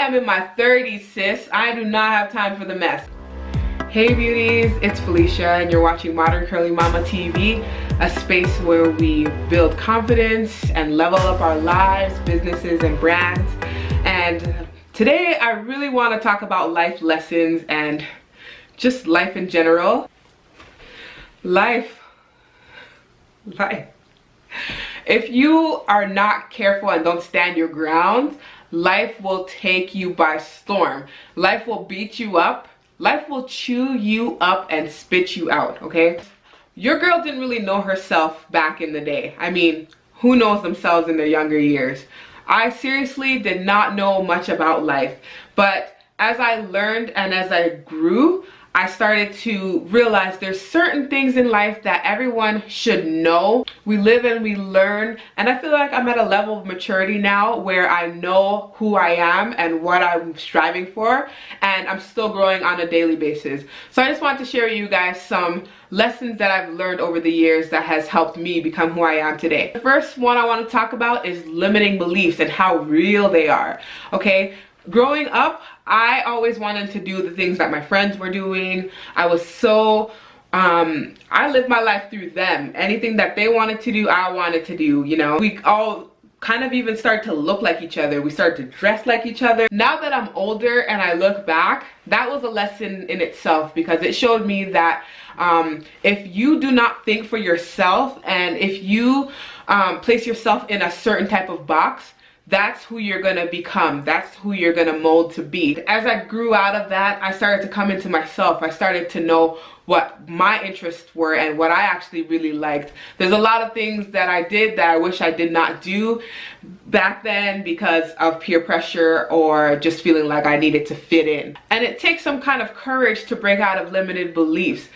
am in my 30s, sis. I do not have time for the mess. Hey beauties, it's Felicia and you're watching Modern Curly Mama TV, a space where we build confidence and level up our lives, businesses, and brands. And today I really want to talk about life lessons and just life in general. Life. If you are not careful and don't stand your ground, life will take you by storm. Life will beat you up. Life will chew you up and spit you out, okay? Your girl didn't really know herself back in the day. I mean, who knows themselves in their younger years? I seriously did not know much about life, but as I learned and as I grew, I started to realize there's certain things in life that everyone should know. We live and we learn, and I feel like I'm at a level of maturity now where I know who I am and what I'm striving for, and I'm still growing on a daily basis. So I just wanted to share with you guys some lessons that I've learned over the years that has helped me become who I am today. The first one I want to talk about is limiting beliefs and how real they are, okay? Growing up, I always wanted to do the things that my friends were doing. I was so, I lived my life through them. Anything that they wanted to do, I wanted to do, you know. We all kind of even started to look like each other. We started to dress like each other. Now that I'm older and I look back, that was a lesson in itself because it showed me that if you do not think for yourself and if you place yourself in a certain type of box, that's who you're gonna become. That's who you're gonna mold to be. As I grew out of that, I started to come into myself. I started to know what my interests were and what I actually really liked. There's a lot of things that I did that I wish I did not do back then because of peer pressure or just feeling like I needed to fit in. And it takes some kind of courage to break out of limited beliefs.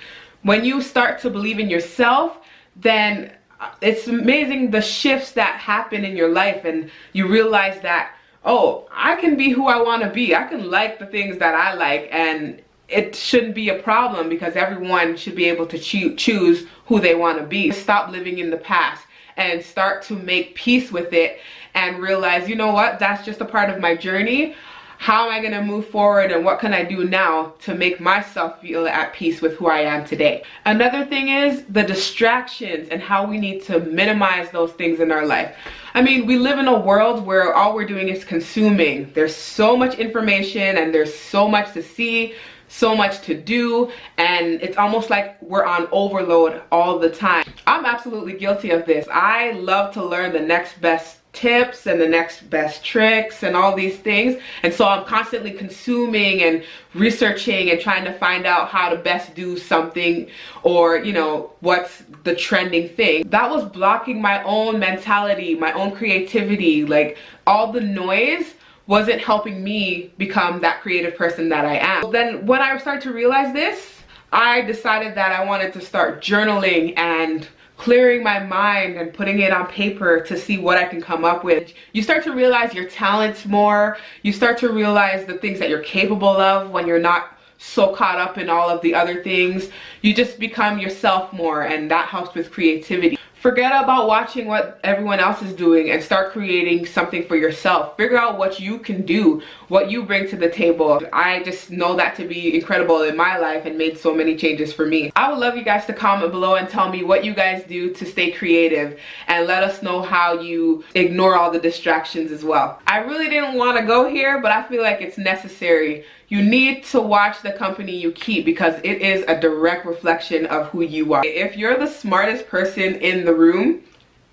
When you start to believe in yourself, then it's amazing the shifts that happen in your life, and you realize that, oh, I can be who I want to be. I can like the things that I like, and it shouldn't be a problem because everyone should be able to choose who they want to be. Stop living in the past and start to make peace with it and realize, you know what, that's just a part of my journey. How am I going to move forward and what can I do now to make myself feel at peace with who I am today? Another thing is the distractions and how we need to minimize those things in our life. I mean, we live in a world where all we're doing is consuming. There's so much information and there's so much to see, so much to do, and it's almost like we're on overload all the time. I'm absolutely guilty of this. I love to learn the next best tips and the next best tricks and all these things, and so I'm constantly consuming and researching and trying to find out how to best do something, or you know, what's the trending thing. That was blocking my own mentality, my own creativity. Like, all the noise wasn't helping me become that creative person that I am. Then when I started to realize this, I decided that I wanted to start journaling and clearing my mind and putting it on paper to see what I can come up with. You start to realize your talents more. You start to realize the things that you're capable of when you're not so caught up in all of the other things. You just become yourself more, and that helps with creativity. Forget about watching what everyone else is doing and start creating something for yourself. Figure out what you can do, what you bring to the table. I just know that to be incredible in my life and made so many changes for me. I would love you guys to comment below and tell me what you guys do to stay creative, and let us know how you ignore all the distractions as well. I really didn't want to go here, but I feel like it's necessary. You need to watch the company you keep because it is a direct reflection of who you are. If you're the smartest person in the room,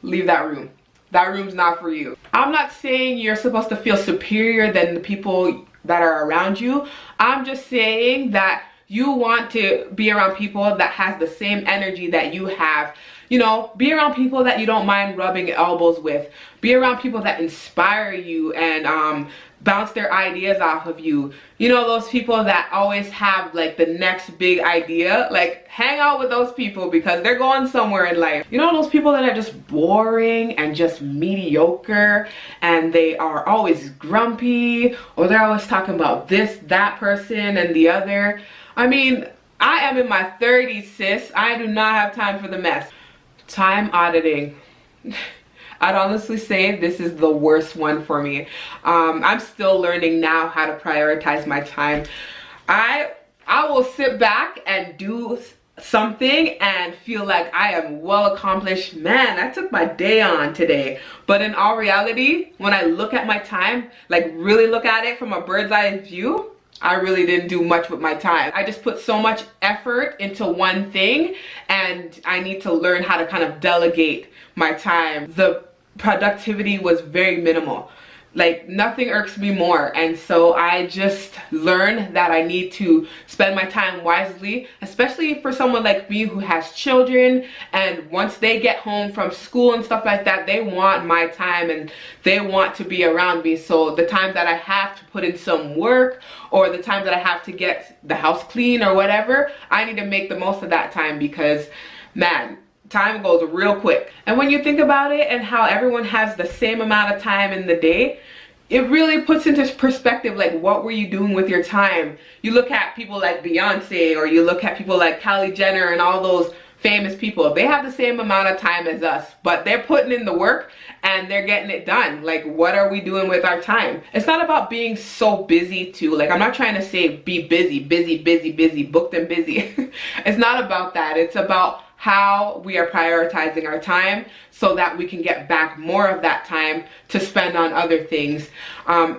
leave that room. That room's not for you. I'm not saying you're supposed to feel superior than the people that are around you. I'm just saying that you want to be around people that has the same energy that you have. You know, be around people that you don't mind rubbing elbows with. Be around people that inspire you and bounce their ideas off of you. You know, those people that always have like the next big idea. Like, hang out with those people because they're going somewhere in life. You know, those people that are just boring and just mediocre, and they are always grumpy, or they're always talking about this, that person, and the other. I mean, I am in my 30s, sis. I do not have time for the mess. Time auditing. I'd honestly say this is the worst one for me. I'm still learning now how to prioritize my time. I will sit back and do something and feel like I am well accomplished. Man, I took my day on today. But in all reality, when I look at my time, like really look at it from a bird's eye view, I really didn't do much with my time. I just put so much effort into one thing, and I need to learn how to kind of delegate my time. The productivity was very minimal. Like, nothing irks me more, and so I just learned that I need to spend my time wisely, especially for someone like me who has children, and once they get home from school and stuff like that, they want my time and they want to be around me. So the time that I have to put in some work, or the time that I have to get the house clean or whatever, I need to make the most of that time, because man, time goes real quick. And when you think about it and how everyone has the same amount of time in the day, it really puts into perspective, like, what were you doing with your time? You look at people like Beyonce, or you look at people like Kylie Jenner and all those famous people. They have the same amount of time as us, but they're putting in the work and they're getting it done. Like, what are we doing with our time? It's not about being so busy too. Like, I'm not trying to say be busy, booked and busy. It's not about that. It's about how we are prioritizing our time so that we can get back more of that time to spend on other things.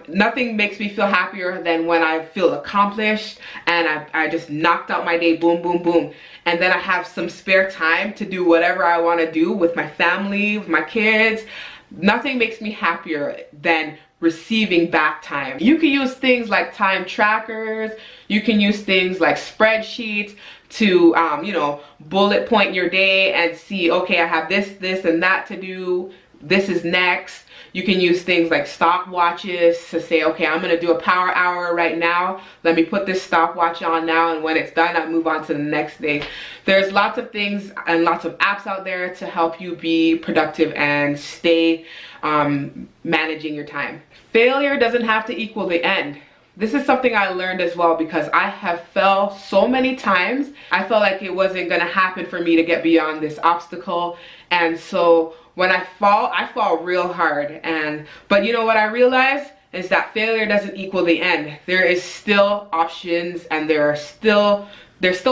Nothing makes me feel happier than when I feel accomplished and I just knocked out my day, boom, boom, boom. And then I have some spare time to do whatever I want to do with my family, with my kids. Nothing makes me happier than receiving back time. You can use things like time trackers. You can use things like spreadsheets to you know, bullet point your day and see, okay, I have this and that to do, this is next. You can use things like stopwatches to say, okay, I'm gonna do a power hour right now, let me put this stopwatch on now, and when it's done, I move on to the next day. There's lots of things and lots of apps out there to help you be productive and stay managing your time. Failure doesn't have to equal the end. This is something I learned as well, because I have fell so many times. I felt like it wasn't gonna happen for me to get beyond this obstacle. And so when I fall real hard. But you know what I realized is that failure doesn't equal the end. There is still options, and there's still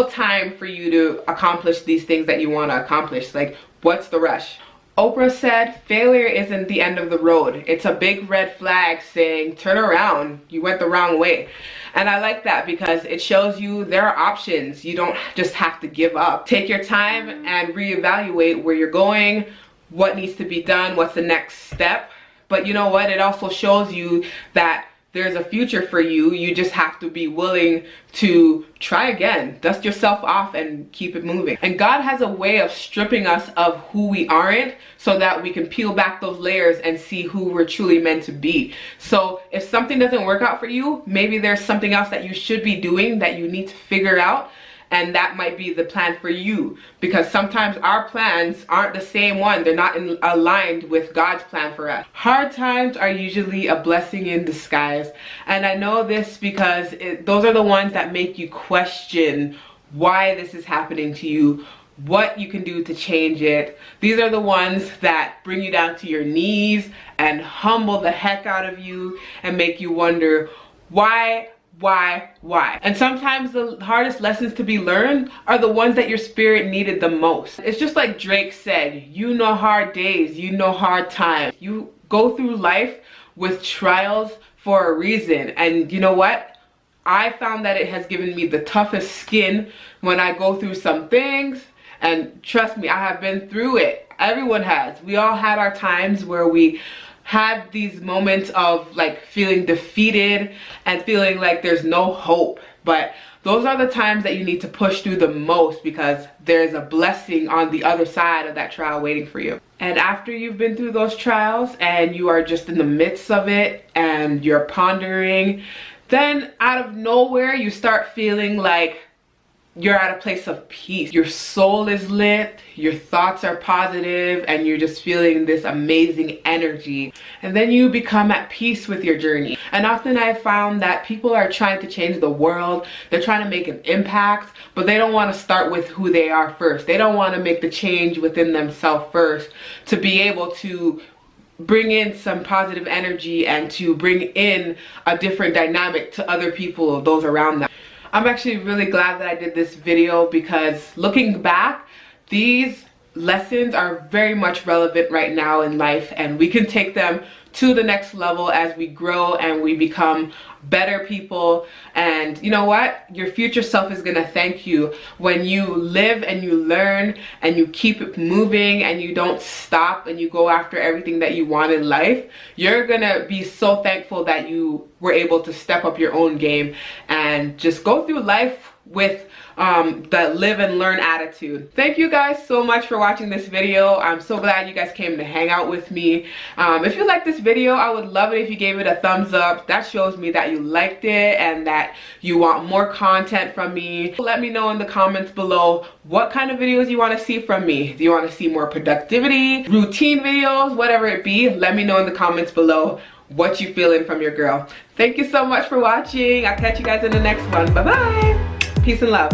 time for you to accomplish these things that you want to accomplish. Like, what's the rush? Oprah said, failure isn't the end of the road. It's a big red flag saying, turn around, you went the wrong way. And I like that, because it shows you there are options. You don't just have to give up. Take your time and reevaluate where you're going, what needs to be done, what's the next step. But you know what? It also shows you that there's a future for you. You just have to be willing to try again, dust yourself off and keep it moving. And God has a way of stripping us of who we aren't so that we can peel back those layers and see who we're truly meant to be. So if something doesn't work out for you, maybe there's something else that you should be doing that you need to figure out. And that might be the plan for you, because sometimes our plans aren't the same one. They're not aligned with God's plan for us. Hard times are usually a blessing in disguise. And I know this because those are the ones that make you question why this is happening to you, what you can do to change it. These are the ones that bring you down to your knees and humble the heck out of you and make you wonder why. And sometimes the hardest lessons to be learned are the ones that your spirit needed the most. It's just like Drake said, you know hard days, you know hard times. You go through life with trials for a reason. And you know what? I found that it has given me the toughest skin when I go through some things. And trust me, I have been through it. Everyone has. We all had our times where we had these moments of like feeling defeated and feeling like there's no hope. But those are the times that you need to push through the most, because there's a blessing on the other side of that trial waiting for you. And after you've been through those trials and you are just in the midst of it and you're pondering, then out of nowhere you start feeling like you're at a place of peace. Your soul is lit, your thoughts are positive, and you're just feeling this amazing energy. And then you become at peace with your journey. And often I found that people are trying to change the world, they're trying to make an impact, but they don't want to start with who they are first. They don't want to make the change within themselves first to be able to bring in some positive energy and to bring in a different dynamic to other people, those around them. I'm actually really glad that I did this video because looking back, these lessons are very much relevant right now in life, and we can take them to the next level as we grow and we become better people. And you know what? Your future self is gonna thank you when you live and you learn and you keep it moving and you don't stop and you go after everything that you want in life. You're gonna be so thankful that you were able to step up your own game and just go through life with that live and learn attitude. Thank you guys so much for watching this video. I'm so glad you guys came to hang out with me. If you liked this video, I would love it if you gave it a thumbs up. That shows me that you liked it and that you want more content from me. Let me know in the comments below what kind of videos you want to see from me. Do you want to see more productivity, routine videos, whatever it be? Let me know in the comments below what you feeling from your girl. Thank you so much for watching. I'll catch you guys in the next one. Bye bye. Peace and love.